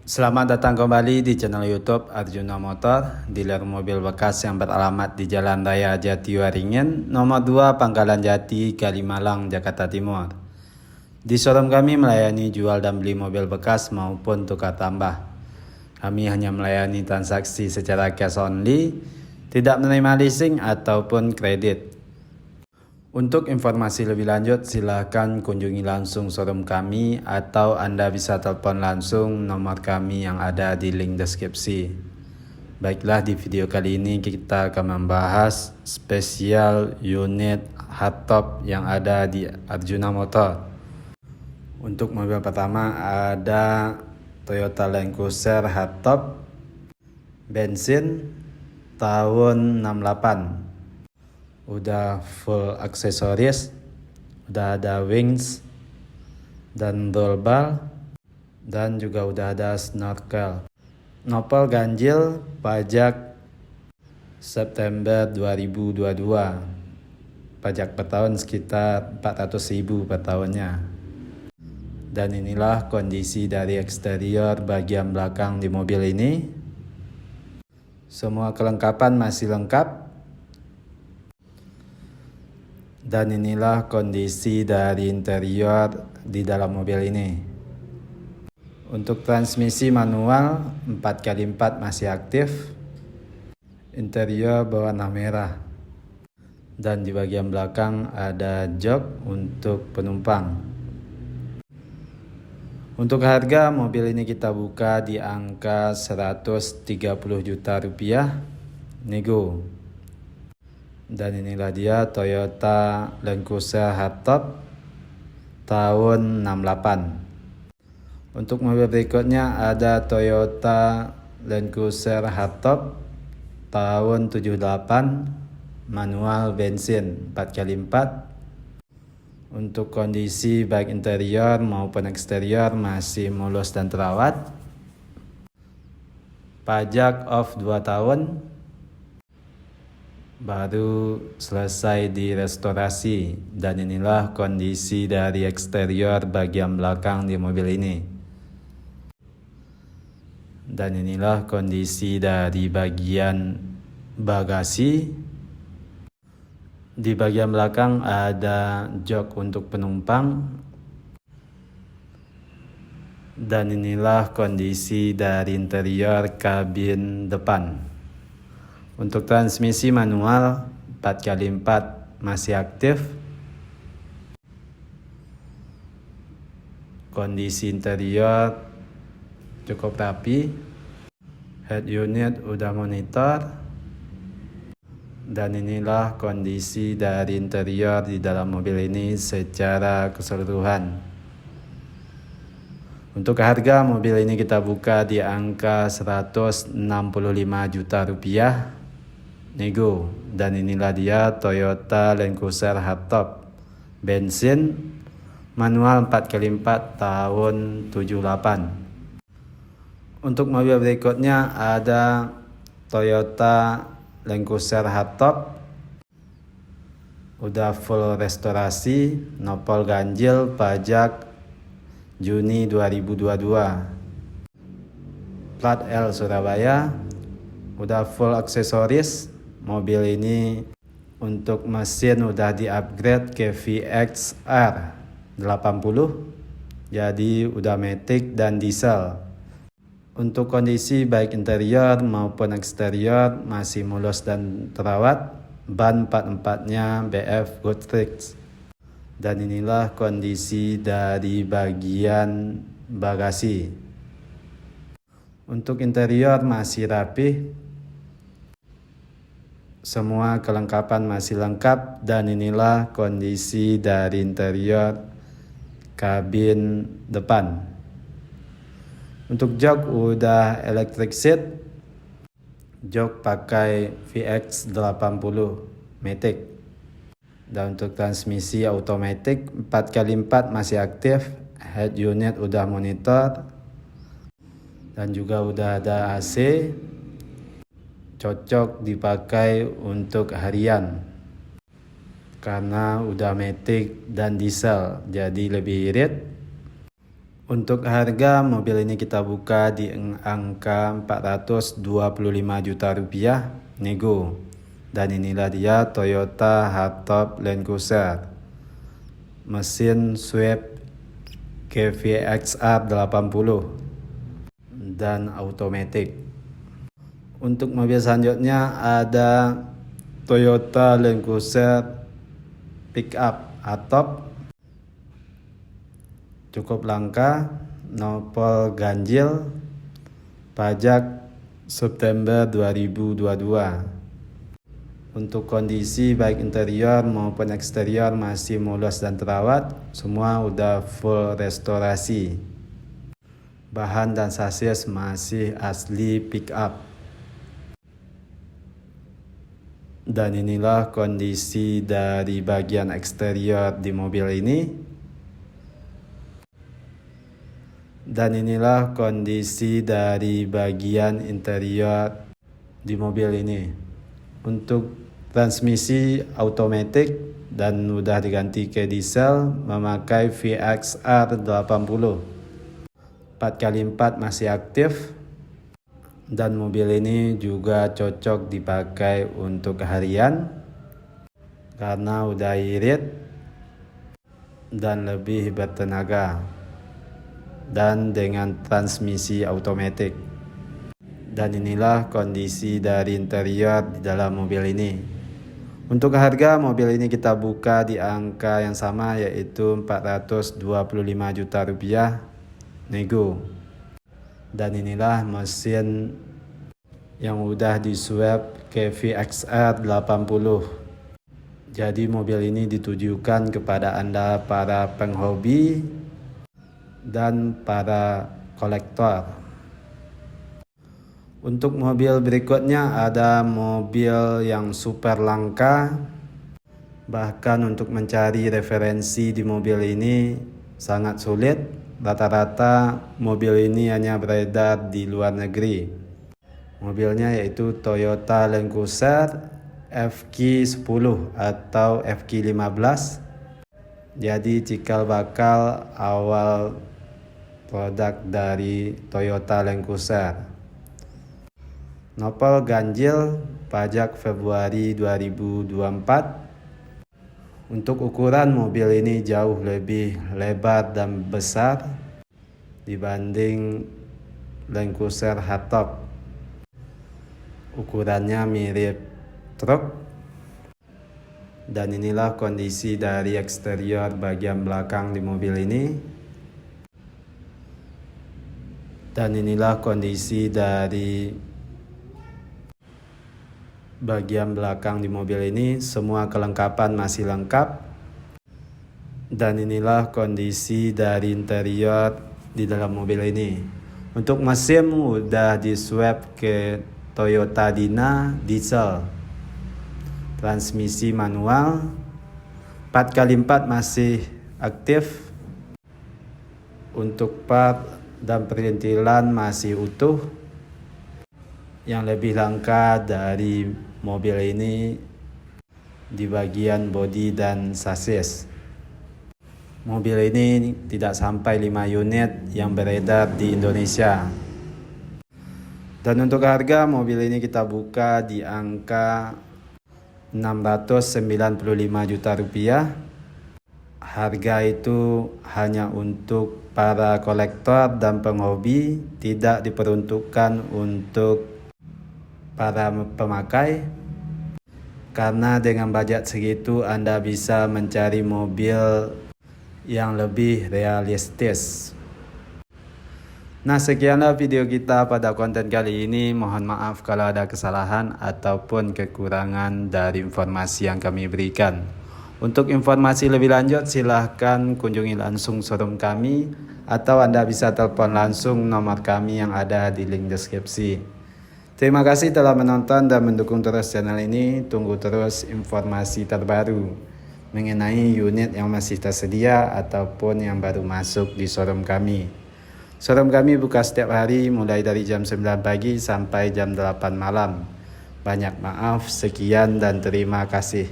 Selamat datang kembali di channel YouTube Arjuna Motor, dealer mobil bekas yang beralamat di Jalan Raya Jatiwaringin, nomor 2 Pangkalan Jati, Kalimalang, Jakarta Timur. Di showroom kami melayani jual dan beli mobil bekas maupun tukar tambah. Kami hanya melayani transaksi secara cash only, tidak menerima leasing ataupun kredit. Untuk informasi lebih lanjut silahkan kunjungi langsung showroom kami atau Anda bisa telepon langsung nomor kami yang ada di link deskripsi. Baiklah, di video kali ini kita akan membahas spesial unit hardtop yang ada di Arjuna Motor. Untuk mobil pertama ada Toyota Land Cruiser hardtop bensin tahun 68. Udah full aksesoris, udah ada wings dan roll bar, dan juga udah ada snorkel. Nopol ganjil, pajak September 2022. Pajak per tahun sekitar 400.000 per tahunnya. Dan inilah kondisi dari eksterior bagian belakang di mobil ini. Semua kelengkapan masih lengkap. Dan inilah kondisi dari interior di dalam mobil ini. Untuk transmisi manual 4x4 masih aktif. Interior berwarna merah. Dan di bagian belakang ada jok untuk penumpang. Untuk harga mobil ini kita buka di angka 130 juta rupiah nego. Dan inilah dia Toyota Land Cruiser hardtop tahun 68. Untuk mobil berikutnya ada Toyota Land Cruiser hardtop tahun 78, manual bensin 4x4. Untuk kondisi baik interior maupun eksterior masih mulus dan terawat. Pajak off 2 tahun. Baru selesai direstorasi, dan inilah kondisi dari eksterior bagian belakang di mobil ini. Dan inilah kondisi dari bagian bagasi. Di bagian belakang ada jok untuk penumpang. Dan inilah kondisi dari interior kabin depan. Untuk transmisi manual 4x4 masih aktif. Kondisi interior cukup rapi. Head unit udah monitor. Dan inilah kondisi dari interior di dalam mobil ini secara keseluruhan. Untuk harga mobil ini kita buka di angka 165 juta rupiah nego. Dan inilah dia Toyota Land Cruiser hardtop bensin manual 4x4 tahun 78. Untuk mobil berikutnya ada Toyota Land Cruiser hardtop, udah full restorasi, nopol ganjil, pajak Juni 2022. Plat L Surabaya, udah full aksesoris. Mobil ini untuk mesin udah di-upgrade ke VXR 80, jadi udah matic dan diesel. Untuk kondisi baik interior maupun eksterior masih mulus dan terawat. Ban 44-nya BF Goodrich. Dan inilah kondisi dari bagian bagasi. Untuk interior masih rapi. Semua kelengkapan masih lengkap. Dan inilah kondisi dari interior kabin depan. Untuk jok udah electric seat. Jok pakai VX80 matic. Dan untuk transmisi automatic 4x4 masih aktif. Head unit udah monitor. Dan juga udah ada AC. Cocok dipakai untuk harian. Karena udah matic dan diesel, jadi lebih irit. Untuk harga mobil ini kita buka di angka 425 juta rupiah nego. Dan inilah dia Toyota Hardtop Land Cruiser. Mesin Swift KVXR 80 dan automatic. Untuk mobil selanjutnya ada Toyota Land Cruiser Pickup Hardtop. Cukup langka, nopol ganjil, pajak September 2022. Untuk kondisi baik interior maupun eksterior masih mulus dan terawat, semua udah full restorasi. Bahan dan sasis masih asli pickup. Dan inilah kondisi dari bagian eksterior di mobil ini. Dan inilah kondisi dari bagian interior di mobil ini. Untuk transmisi automatic dan udah diganti ke diesel, memakai VXR 80. 4x4 masih aktif. Dan mobil ini juga cocok dipakai untuk harian karena udah irit dan lebih bertenaga, dan dengan transmisi automatic. Dan inilah kondisi dari interior di dalam mobil ini. Untuk harga mobil ini kita buka di angka yang sama, yaitu 425 juta rupiah nego. Dan inilah mesin yang udah diswap ke VXR 80. Jadi mobil ini ditujukan kepada Anda para penghobi dan para kolektor. Untuk mobil berikutnya ada mobil yang super langka. Bahkan untuk mencari referensi di mobil ini sangat sulit. Rata-rata mobil ini hanya beredar di luar negeri. Mobilnya yaitu Toyota Land Cruiser FQ10 atau FQ15. Jadi cikal bakal awal produk dari Toyota Land Cruiser. Nopol ganjil, pajak Februari 2024. Untuk ukuran mobil ini jauh lebih lebar dan besar dibanding Land Cruiser Hardtop. Ukurannya mirip truk. Dan inilah kondisi dari eksterior bagian belakang di mobil ini. Dan inilah kondisi dari bagian belakang di mobil ini. Semua kelengkapan masih lengkap. Dan inilah kondisi dari interior di dalam mobil ini. Untuk mesin udah diswap ke Toyota Dyna diesel. Transmisi manual. 4x4 masih aktif. Untuk part dan perintilan masih utuh. Yang lebih langka dari mobil ini di bagian bodi dan sasis. Mobil ini tidak sampai 5 unit yang beredar di Indonesia. Dan untuk harga mobil ini kita buka di angka 695 juta rupiah. Harga itu hanya untuk para kolektor dan penghobi, tidak diperuntukkan untuk para pemakai, karena dengan budget segitu Anda bisa mencari mobil yang lebih realistis. Nah, sekianlah video kita pada konten kali ini. Mohon maaf kalau ada kesalahan ataupun kekurangan dari informasi yang kami berikan. Untuk informasi lebih lanjut silahkan kunjungi langsung showroom kami, atau Anda bisa telepon langsung nomor kami yang ada di link deskripsi. Terima kasih telah menonton dan mendukung terus channel ini. Tunggu terus informasi terbaru mengenai unit yang masih tersedia ataupun yang baru masuk di showroom kami. Showroom kami buka setiap hari mulai dari jam 9 pagi sampai jam 8 malam. Banyak maaf, sekian dan terima kasih.